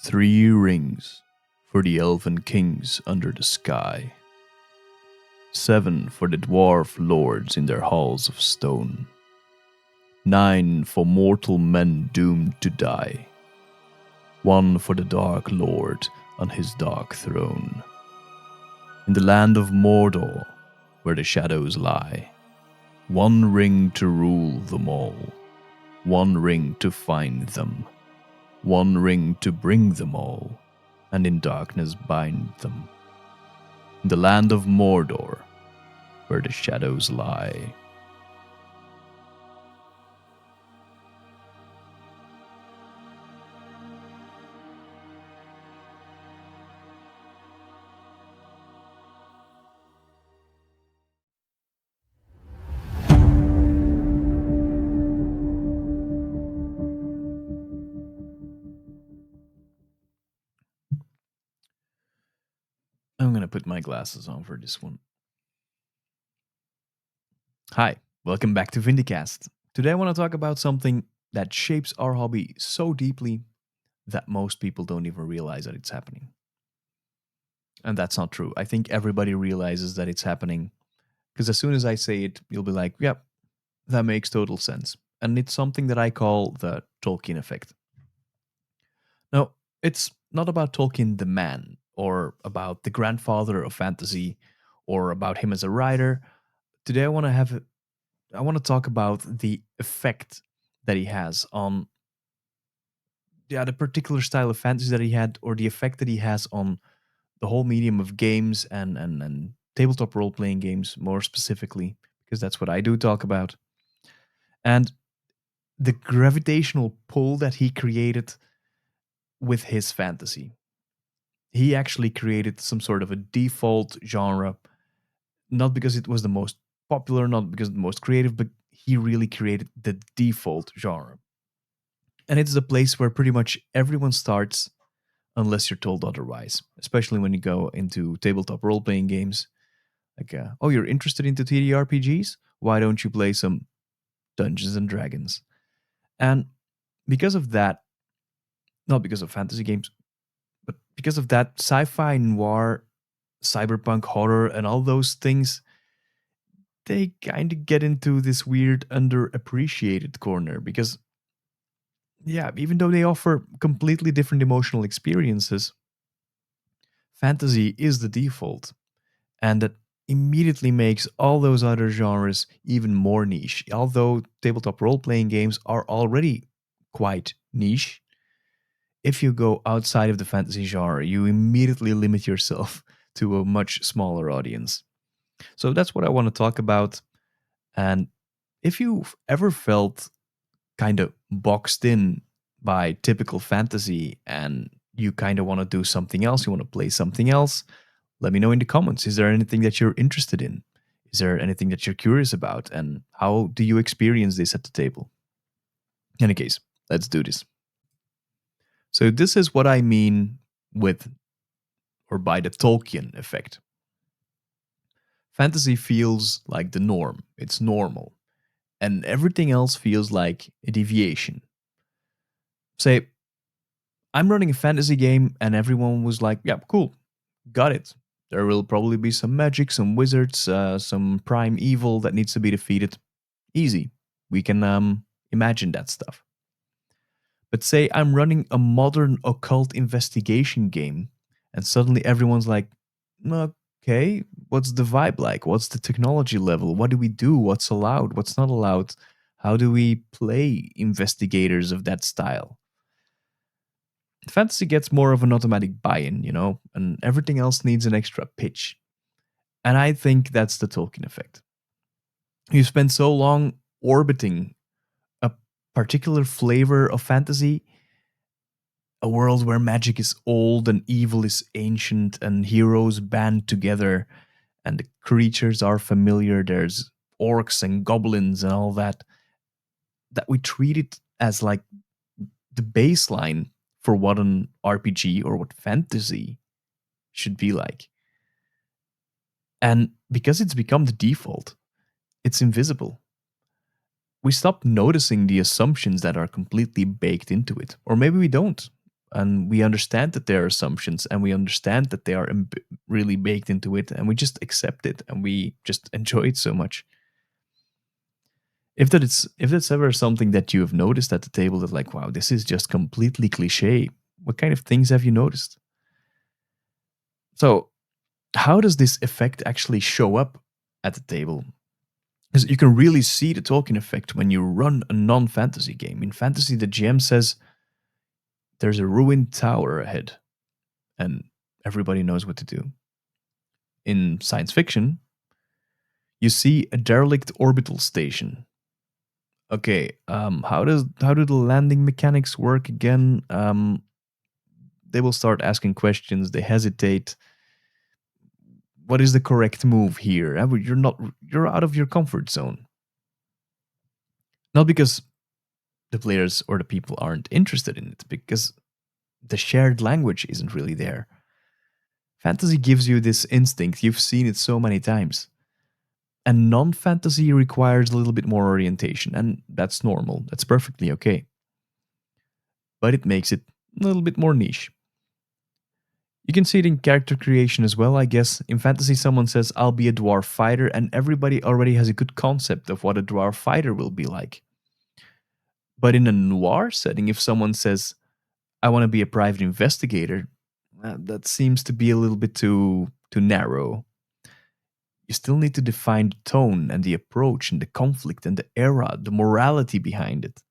3 rings for the elven kings under the sky, 7 for the dwarf lords in their halls of stone, 9 for mortal men doomed to die, 1 for the Dark Lord on his dark throne. In the land of Mordor, where the shadows lie, 1 ring to rule them all, 1 ring to find them, 1 ring to bring them all, and in darkness bind them. In the land of Mordor, where the shadows lie. I'm gonna put my glasses on for this one. Hi, welcome back to Vindicast. Today I want to talk about something that shapes our hobby so deeply that most people don't even realize that it's happening. And that's not true. I think everybody realizes that it's happening because as soon as I say it, you'll be like, yep, that makes total sense. And it's something that I call the Tolkien Effect. Now, it's not about Tolkien the man, or about the grandfather of fantasy, or about him as a writer. Today I want to talk about the effect that he has on the particular style of fantasy that he had, or the effect that he has on the whole medium of games and tabletop role playing games more specifically, because that's what I do talk about. And the gravitational pull that he created with his fantasy. He actually created some sort of a default genre, not because it was the most popular, not because the most creative, but he really created the default genre. And it's the place where pretty much everyone starts unless you're told otherwise, especially when you go into tabletop role playing games. Like, oh, you're interested into TTRPGs? Why don't you play some Dungeons and Dragons? And because of that, not because of fantasy games, but because of that, sci fi, noir, cyberpunk, horror, and all those things, they kind of get into this weird underappreciated corner because, yeah, even though they offer completely different emotional experiences, fantasy is the default. And that immediately makes all those other genres even more niche. Although tabletop role playing games are already quite niche, if you go outside of the fantasy genre, you immediately limit yourself to a much smaller audience. So that's what I want to talk about. And if you've ever felt kind of boxed in by typical fantasy and you kind of want to do something else, you want to play something else, let me know in the comments. Is there anything that you're interested in? Is there anything that you're curious about? And how do you experience this at the table? In any case, let's do this. So, this is what I mean with or by the Tolkien effect. Fantasy feels like the norm, it's normal, and everything else feels like a deviation. Say, I'm running a fantasy game, and everyone was like, yeah, cool, got it. There will probably be some magic, some wizards, some prime evil that needs to be defeated. Easy. We can imagine that stuff. But say I'm running a modern occult investigation game, and suddenly everyone's like, okay, what's the vibe like? What's the technology level? What do we do? What's allowed? What's not allowed? How do we play investigators of that style? Fantasy gets more of an automatic buy in, and everything else needs an extra pitch. And I think that's the Tolkien effect. You spend so long orbiting a particular flavor of fantasy, a world where magic is old and evil is ancient and heroes band together and the creatures are familiar. There's orcs and goblins and all that, that we treat it as like the baseline for what an RPG or what fantasy should be like. And because it's become the default, it's invisible. We stop noticing the assumptions that are completely baked into it. Or maybe we don't. and we understand that there are assumptions, and we understand that they are really baked into it, and we just accept it, and we just enjoy it so much. If that's ever something that you have noticed at the table, that like, wow, this is just completely cliche, what kind of things have you noticed? So how does this effect actually show up at the table? Because you can really see the Tolkien effect when you run a non-fantasy game. In fantasy, the GM says there's a ruined tower ahead, and everybody knows what to do. In science fiction, you see a derelict orbital station. Okay, how do the landing mechanics work again? They will start asking questions. They hesitate. What is the correct move here? You're out of your comfort zone. Not because the players or the people aren't interested in it, because the shared language isn't really there. Fantasy gives you this instinct. You've seen it so many times. And non fantasy requires a little bit more orientation, and that's normal. That's perfectly okay. But it makes it a little bit more niche. You can see it in character creation as well, I guess. In fantasy, someone says, I'll be a dwarf fighter, and everybody already has a good concept of what a dwarf fighter will be like. But in a noir setting, if someone says, I want to be a private investigator, that seems to be a little bit too narrow. You still need to define the tone and the approach and the conflict and the era, the morality behind it.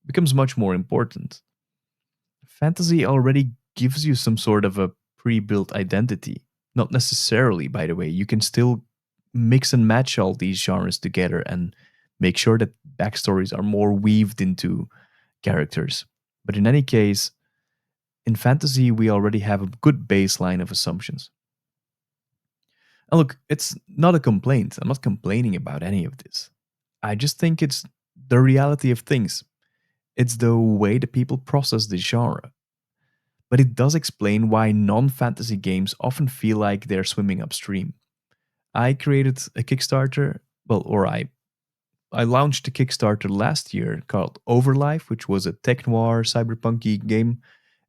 It becomes much more important. Fantasy already gives you some sort of a pre-built identity. Not necessarily, by the way. You can still mix and match all these genres together and make sure that backstories are more weaved into characters. But in any case, in fantasy, we already have a good baseline of assumptions. And look, it's not a complaint. I'm not complaining about any of this. I just think it's the reality of things. It's the way the people process the genre. But it does explain why non fantasy games often feel like they're swimming upstream. I created a Kickstarter, well, or I launched a Kickstarter last year called Overlife, which was a tech noir cyberpunky game.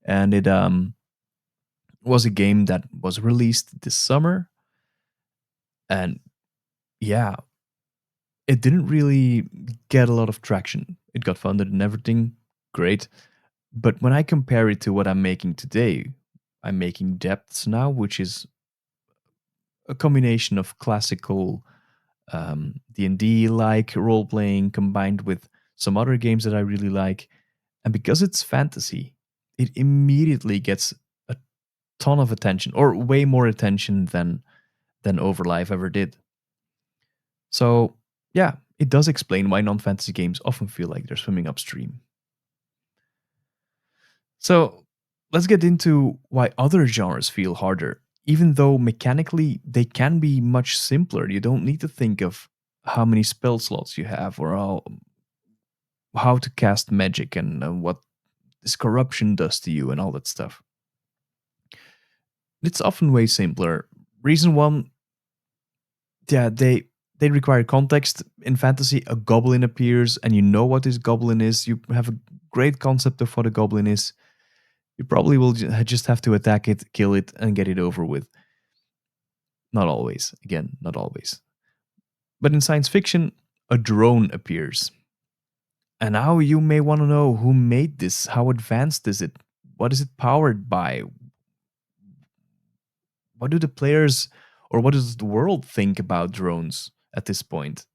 And it was a game that was released this summer. And yeah, it didn't really get a lot of traction. It got funded and everything, great. But when I compare it to what I'm making today, I'm making Depths now, which is a combination of classical D&D like role playing combined with some other games that I really like. And because it's fantasy, it immediately gets a ton of attention, or way more attention than Overlife ever did. So, yeah, it does explain why non-fantasy games often feel like they're swimming upstream. So, let's get into why other genres feel harder. Even though mechanically they can be much simpler, you don't need to think of how many spell slots you have, or how to cast magic, and what this corruption does to you and all that stuff. It's often way simpler. Reason one, yeah, they require context. In fantasy, a goblin appears, and you know what this goblin is. You have a great concept of what a goblin is. You probably will just have to attack it, kill it, and get it over with. Not always. Again, not always. But in science fiction, a drone appears. And now you may want to know who made this. How advanced is it? What is it powered by? What do the players, or what does the world think about drones at this point?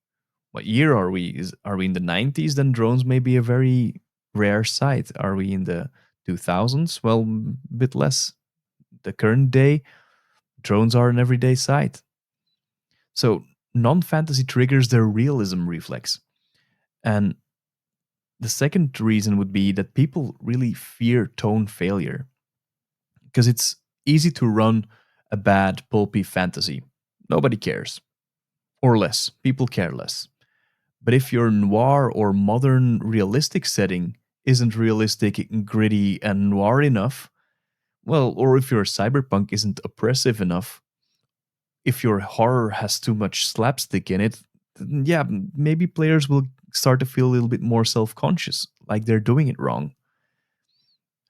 What year are we? Are we in the 90s? Then drones may be a very rare sight. Are we in the 2000s? Well, a bit less. The current day, drones are an everyday sight. So non fantasy triggers their realism reflex. And the second reason would be that people really fear tone failure, because it's easy to run a bad, pulpy fantasy. Nobody cares. Or less. People care less. But if your noir or modern realistic setting isn't realistic, gritty, and noir enough, well, or if your cyberpunk isn't oppressive enough, if your horror has too much slapstick in it, then yeah, maybe players will start to feel a little bit more self conscious, like they're doing it wrong.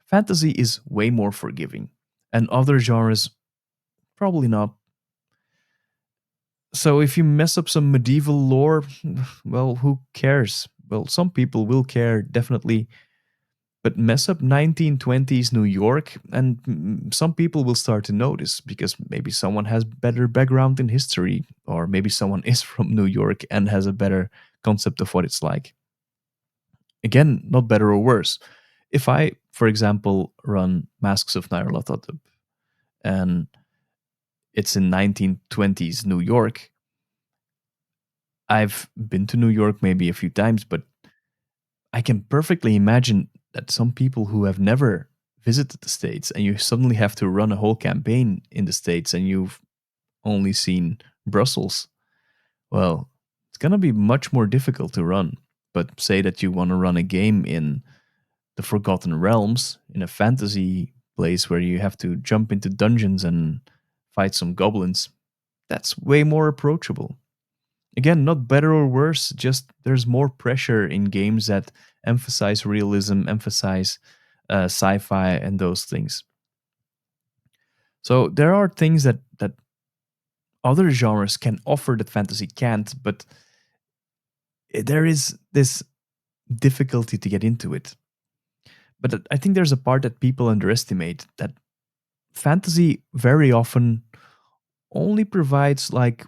Fantasy is way more forgiving, and other genres probably not. So if you mess up some medieval lore, well, who cares? Well, some people will care, definitely, but mess up 1920s New York, and some people will start to notice because maybe someone has better background in history, or maybe someone is from New York and has a better concept of what it's like. Again, not better or worse. If I, for example, run Masks of Nyarlathotep and it's in 1920s New York, I've been to New York maybe a few times, but I can perfectly imagine that some people who have never visited the States and you suddenly have to run a whole campaign in the States and you've only seen Brussels, well, it's going to be much more difficult to run. But say that you want to run a game in the Forgotten Realms, in a fantasy place where you have to jump into dungeons and fight some goblins, that's way more approachable. Again, not better or worse, just there's more pressure in games that emphasize realism, emphasize sci-fi and those things. So there are things that other genres can offer that fantasy can't, but there is this difficulty to get into it. But I think there's a part that people underestimate, that fantasy very often only provides like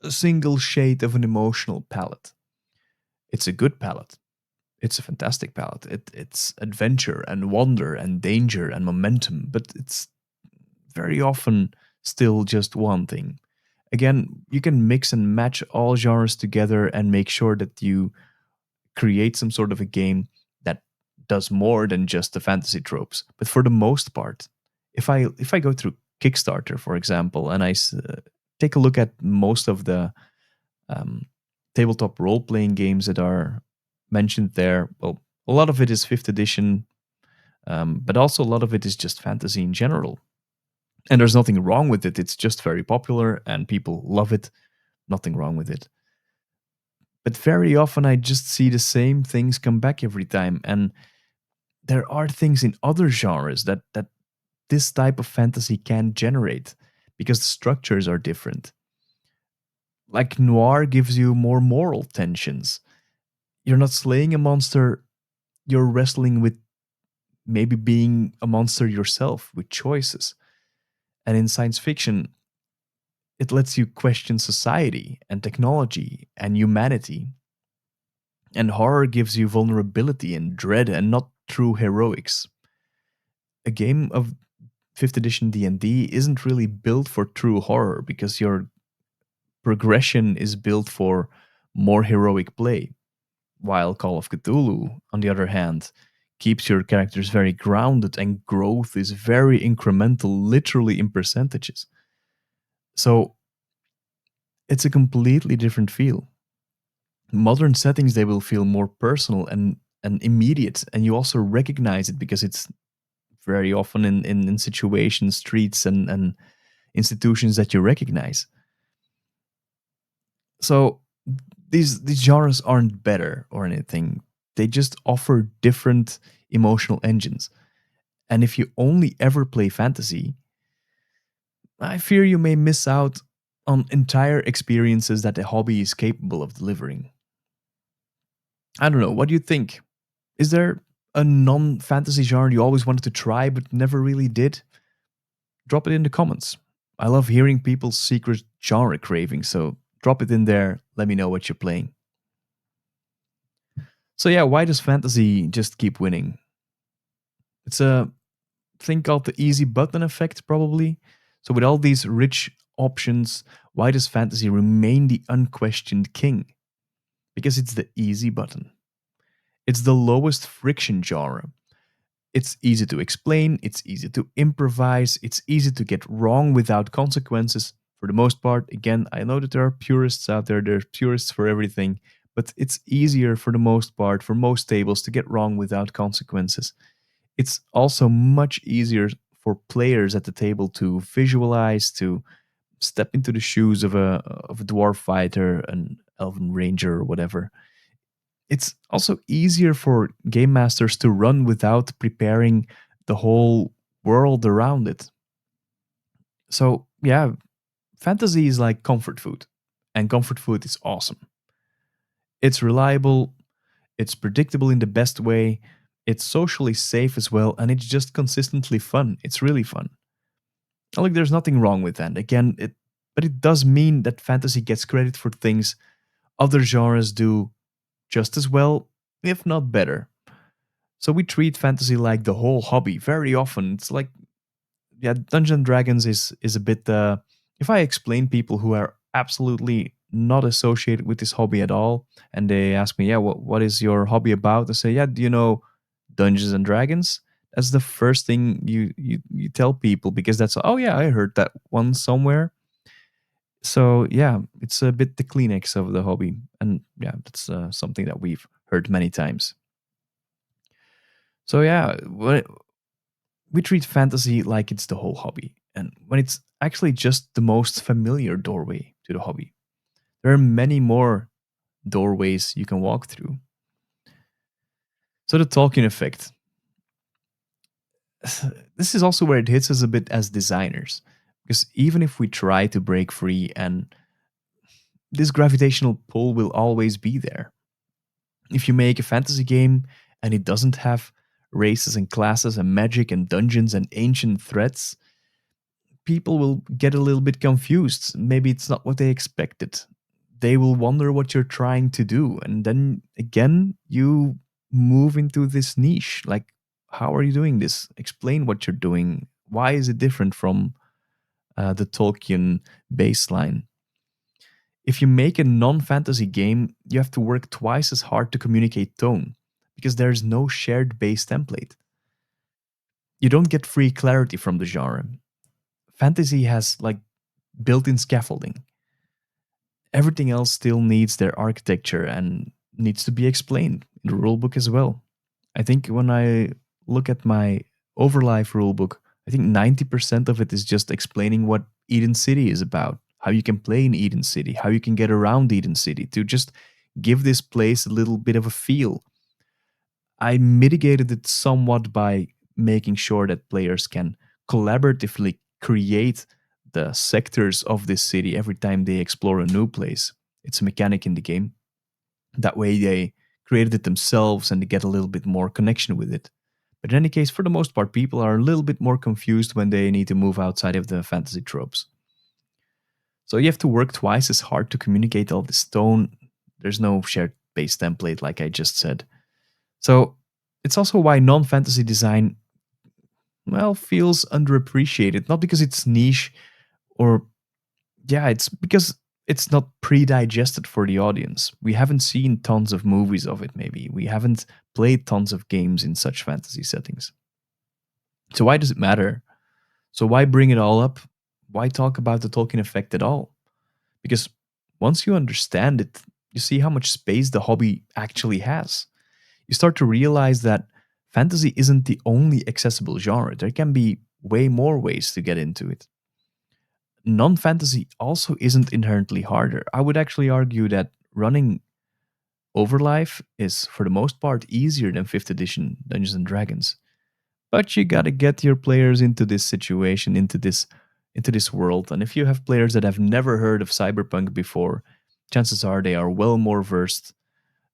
a single shade of an emotional palette. It's a good palette. It's a fantastic palette. It's adventure and wonder and danger and momentum, but it's very often still just one thing. Again, you can mix and match all genres together and make sure that you create some sort of a game that does more than just the fantasy tropes. But for the most part, if I go through Kickstarter, for example, and take a look at most of the um, tabletop role playing games that are mentioned there, well, a lot of it is fifth edition, but also a lot of it is just fantasy in general. And there's nothing wrong with it. It's just very popular and people love it. Nothing wrong with it. But very often I just see the same things come back every time. And there are things in other genres that this type of fantasy can generate because the structures are different. Like noir gives you more moral tensions. You're not slaying a monster, you're wrestling with maybe being a monster yourself with choices. And in science fiction, it lets you question society and technology and humanity. And horror gives you vulnerability and dread and not true heroics. A game of 5th edition D&D isn't really built for true horror because your progression is built for more heroic play, while Call of Cthulhu, on the other hand, keeps your characters very grounded and growth is very incremental, literally in percentages. So it's a completely different feel. Modern settings, they will feel more personal and immediate, and you also recognize it because it's very often in situations, streets, and institutions that you recognize. So these genres aren't better or anything. They just offer different emotional engines. And if you only ever play fantasy, I fear you may miss out on entire experiences that the hobby is capable of delivering. I don't know. What do you think? Is there a non fantasy genre you always wanted to try but never really did? Drop it in the comments. I love hearing people's secret genre cravings, so drop it in there. Let me know what you're playing. So, yeah, why does fantasy just keep winning? It's a thing called the easy button effect, probably. So, with all these rich options, why does fantasy remain the unquestioned king? Because it's the easy button. It's the lowest friction genre. It's easy to explain, it's easy to improvise, it's easy to get wrong without consequences. For the most part, again, I know that there are purists out there, there's purists for everything, but it's easier for the most part, for most tables, to get wrong without consequences. It's also much easier for players at the table to visualize, to step into the shoes of a dwarf fighter, an elven ranger, or whatever. It's also easier for game masters to run without preparing the whole world around it. So, yeah, fantasy is like comfort food, and comfort food is awesome. It's reliable, it's predictable in the best way, it's socially safe as well, and it's just consistently fun. It's really fun. Like, there's nothing wrong with that. Again, but it does mean that fantasy gets credit for things other genres do just as well, if not better. So we treat fantasy like the whole hobby very often. It's like, yeah, Dungeons and Dragons is a bit. If I explain people who are absolutely not associated with this hobby at all, and they ask me, yeah, what is your hobby about? I say, yeah, do you know Dungeons and Dragons? That's the first thing you tell people, because that's, oh yeah, I heard that one somewhere. So yeah, it's a bit the Kleenex of the hobby, and yeah, that's something that we've heard many times. So yeah, we treat fantasy like it's the whole hobby, and when it's actually just the most familiar doorway to the hobby. There are many more doorways you can walk through. So the Tolkien effect. This is also where it hits us a bit as designers, because even if we try to break free, and this gravitational pull will always be there. If you make a fantasy game and it doesn't have races and classes and magic and dungeons and ancient threats, people will get a little bit confused. Maybe it's not what they expected. They will wonder what you're trying to do. And then again, you move into this niche. Like, how are you doing this? Explain what you're doing. Why is it different from the Tolkien baseline? If you make a non fantasy game, you have to work twice as hard to communicate tone, because there's no shared base template. You don't get free clarity from the genre. Fantasy has like built in scaffolding. Everything else still needs their architecture and needs to be explained in the rulebook as well. I think when I look at my Overlife rulebook, I think 90% of it is just explaining what Eden City is about, how you can play in Eden City, how you can get around Eden City, to just give this place a little bit of a feel. I mitigated it somewhat by making sure that players can collaboratively create the sectors of this city every time they explore a new place. It's a mechanic in the game. That way they created it themselves and they get a little bit more connection with it. But in any case, for the most part, people are a little bit more confused when they need to move outside of the fantasy tropes. So you have to work twice as hard to communicate all this tone. There's no shared base template, like I just said. So it's also why non fantasy design, well, feels underappreciated. Not because it's niche, or, yeah, it's because it's not pre digested for the audience. We haven't seen tons of movies of it, maybe. We haven't played tons of games in such fantasy settings. So why does it matter? So why bring it all up? Why talk about the Tolkien effect at all? Because once you understand it, you see how much space the hobby actually has. You start to realize that fantasy isn't the only accessible genre. There can be way more ways to get into it. Non fantasy also isn't inherently harder. I would actually argue that running Overlife is, for the most part, easier than 5th edition Dungeons and Dragons. But you gotta get your players into this situation, into this world. And if you have players that have never heard of cyberpunk before, chances are they are well more versed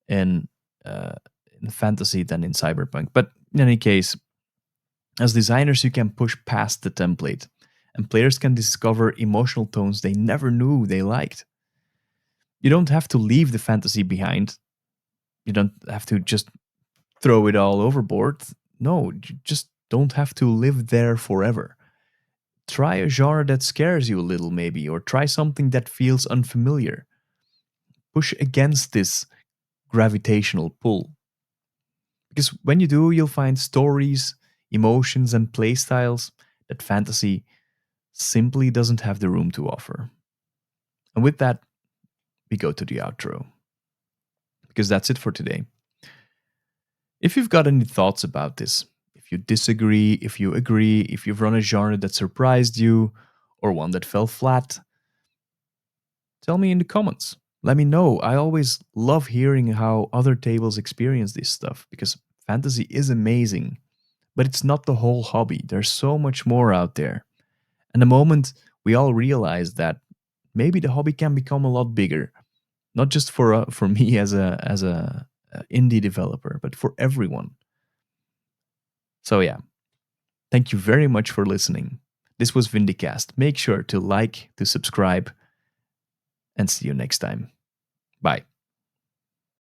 in uh, in fantasy than in cyberpunk. But in any case, as designers, you can push past the template, and players can discover emotional tones they never knew they liked. You don't have to leave the fantasy behind. You don't have to just throw it all overboard. No, you just don't have to live there forever. Try a genre that scares you a little, maybe, or try something that feels unfamiliar. Push against this gravitational pull. Because when you do, you'll find stories, emotions, and playstyles that fantasy simply doesn't have the room to offer. And with that, we go to the outro, because that's it for today. If you've got any thoughts about this, if you disagree, if you agree, if you've run a genre that surprised you or one that fell flat, tell me in the comments. Let me know. I always love hearing how other tables experience this stuff because fantasy is amazing, but it's not the whole hobby. There's so much more out there. And the moment we all realize that maybe the hobby can become a lot bigger, not just for me as a indie developer, but for everyone. So yeah, thank you very much for listening. This was Vindicast. Make sure to like, to subscribe, and see you next time. Bye.